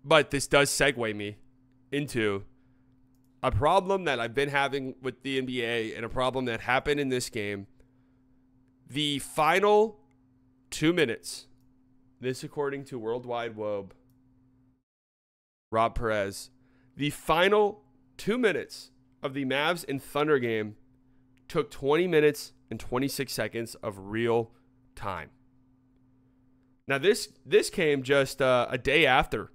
But this does segue me into a problem that I've been having with the NBA and a problem that happened in this game. The final 2 minutes, this according to Worldwide Wobe, Rob Perez, the final 2 minutes of the Mavs and Thunder game took 20 minutes and 26 seconds of real time. Now, this came just a day after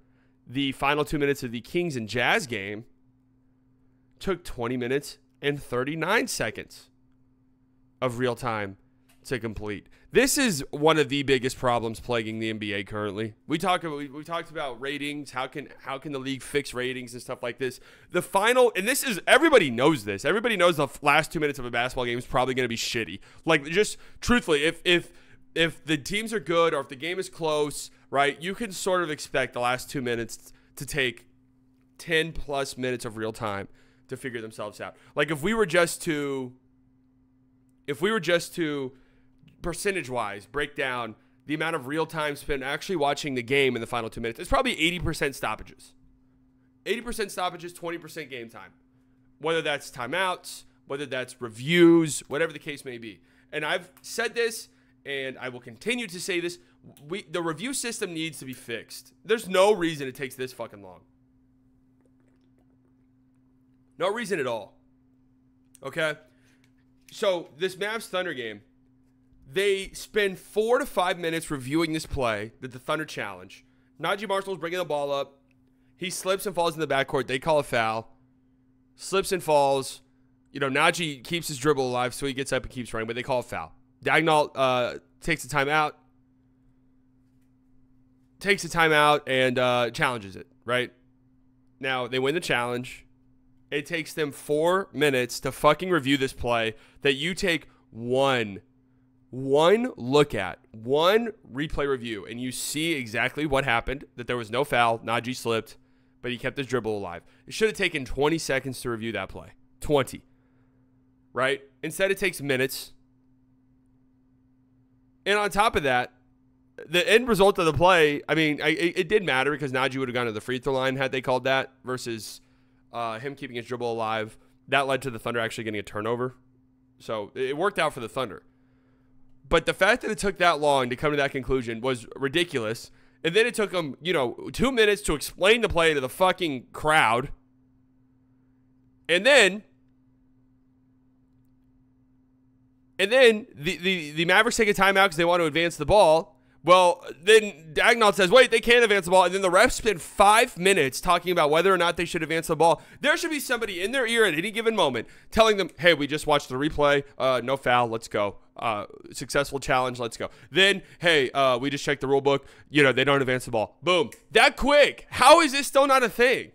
the final 2 minutes of the Kings and Jazz game took 20 minutes and 39 seconds of real time to complete. This is one of the biggest problems plaguing the NBA currently. We talked about ratings. How can the league fix ratings and stuff like this? The final, and this is, everybody knows this. Everybody knows the last 2 minutes of a basketball game is probably going to be shitty. Like, just truthfully, if the teams are good or if the game is close, right, you can sort of expect the last 2 minutes to take 10 plus minutes of real time to figure themselves out. Like, if we were just to percentage-wise break down the amount of real time spent actually watching the game in the final 2 minutes, it's probably 80% stoppages. 80% stoppages, 20% game time. Whether that's timeouts, whether that's reviews, whatever the case may be. And I've said this, and I will continue to say this, the review system needs to be fixed. There's no reason it takes this fucking long. No reason at all. Okay? So, this Mavs Thunder game, they spend 4 to 5 minutes reviewing this play, the Thunder challenge. Najee Marshall's bringing the ball up. He slips and falls in the backcourt. They call a foul. Slips and falls. You know, Najee keeps his dribble alive, so he gets up and keeps running, but they call a foul. Daigneault takes a timeout. And challenges it, right? Now, they win the challenge. It takes them 4 minutes to fucking review this play that you take one look at, one replay review, and you see exactly what happened, that there was no foul, Najee slipped, but he kept his dribble alive. It should have taken 20 seconds to review that play. 20. Right? Instead, it takes minutes. And on top of that, the end result of the play, I mean, it did matter because Najee would have gone to the free throw line had they called that versus him keeping his dribble alive. That led to the Thunder actually getting a turnover. So it worked out for the Thunder. But the fact that it took that long to come to that conclusion was ridiculous. And then it took them, 2 minutes to explain the play to the fucking crowd. And then the Mavericks take a timeout because they want to advance the ball. Well, then Daigneault says, wait, they can't advance the ball. And then the refs spend 5 minutes talking about whether or not they should advance the ball. There should be somebody in their ear at any given moment telling them, hey, we just watched the replay. No foul. Let's go. Successful challenge. Let's go. Then, hey, we just checked the rule book. They don't advance the ball. Boom. That quick. How is this still not a thing?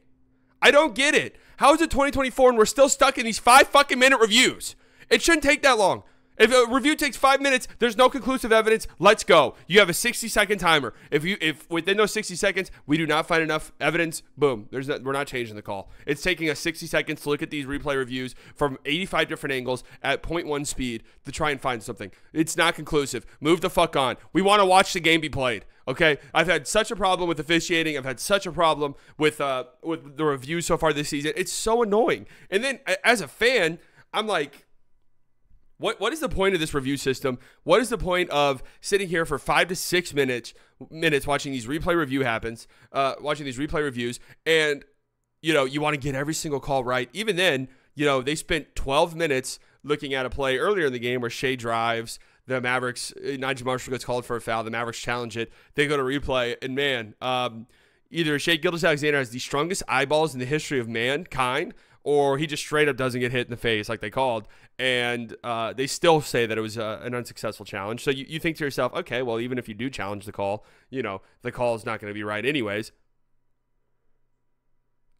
I don't get it. How is it 2024 and we're still stuck in these 5 fucking minute reviews? It shouldn't take that long. If a review takes 5 minutes, there's no conclusive evidence. Let's go. You have a 60-second timer. If within those 60 seconds we do not find enough evidence, boom. We're not changing the call. It's taking us 60 seconds to look at these replay reviews from 85 different angles at 0.1 speed to try and find something. It's not conclusive. Move the fuck on. We want to watch the game be played. Okay, I've had such a problem with officiating. I've had such a problem with the reviews so far this season. It's so annoying. And then as a fan, I'm like, What is the point of this review system? What is the point of sitting here for 5 to 6 minutes watching these replay reviews, and you want to get every single call right? Even then, they spent 12 minutes looking at a play earlier in the game where Shea drives, the Mavericks, Najee Marshall gets called for a foul, the Mavericks challenge it, they go to replay, and man, either Shea Gilgeous-Alexander has the strongest eyeballs in the history of mankind, or he just straight up doesn't get hit in the face like they called. And they still say that it was an unsuccessful challenge. So you think to yourself, okay, well, even if you do challenge the call, the call is not going to be right anyways.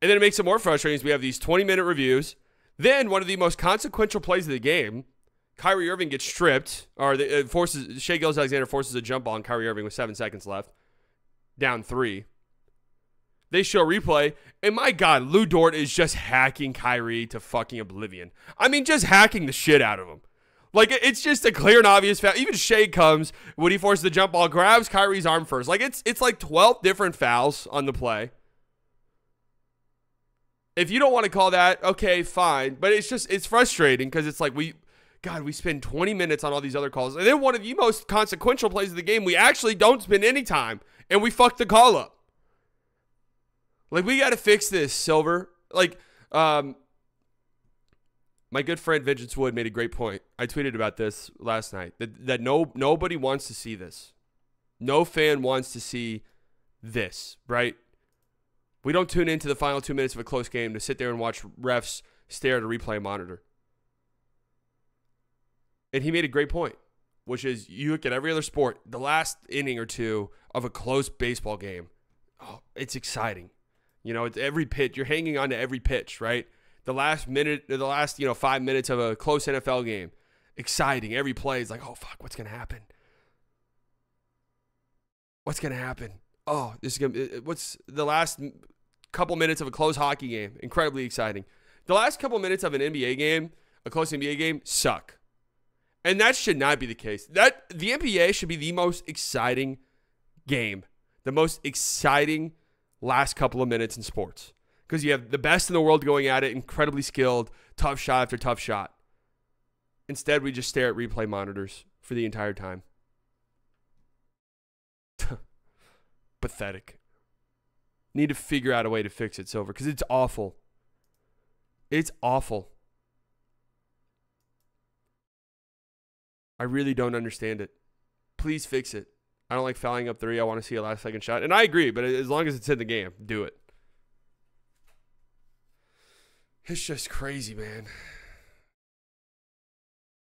And then it makes it more frustrating as we have these 20-minute reviews. Then one of the most consequential plays of the game, Kyrie Irving gets stripped, or Shea Gilgeous-Alexander forces a jump ball on Kyrie Irving with 7 seconds left, down 3. They show replay, and my God, Lou Dort is just hacking Kyrie to fucking oblivion. I mean, just hacking the shit out of him. Like, it's just a clear and obvious foul. Even Shea comes, when he forces the jump ball, grabs Kyrie's arm first. Like, it's like 12 different fouls on the play. If you don't want to call that, okay, fine. But it's frustrating because it's like we spend 20 minutes on all these other calls. And then one of the most consequential plays of the game, we actually don't spend any time. And we fuck the call up. Like, we got to fix this, Silver. Like, my good friend Vengeance Wood made a great point. I tweeted about this last night. That nobody wants to see this. No fan wants to see this, right? We don't tune into the final 2 minutes of a close game to sit there and watch refs stare at a replay monitor. And he made a great point, which is you look at every other sport, the last inning or two of a close baseball game, oh, it's exciting. You know, it's every pitch. You're hanging on to every pitch, right? The last 5 minutes of a close NFL game, exciting. Every play is like, oh, fuck, what's going to happen? What's going to happen? Oh, this is going to what's the last couple minutes of a close hockey game? Incredibly exciting. The last couple minutes of an NBA game, a close NBA game, suck. And that should not be the case. The NBA should be the most exciting game, the most exciting last couple of minutes in sports, because you have the best in the world going at it, incredibly skilled, tough shot after tough shot. Instead, we just stare at replay monitors for the entire time. Pathetic. Need to figure out a way to fix it, Silver, because it's awful. It's awful. I really don't understand it. Please fix it. I don't like fouling up three. I want to see a last second shot. And I agree, but as long as it's in the game, do it. It's just crazy, man.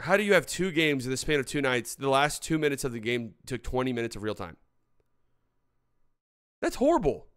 How do you have two games in the span of 2 nights? The last 2 minutes of the game took 20 minutes of real time. That's horrible.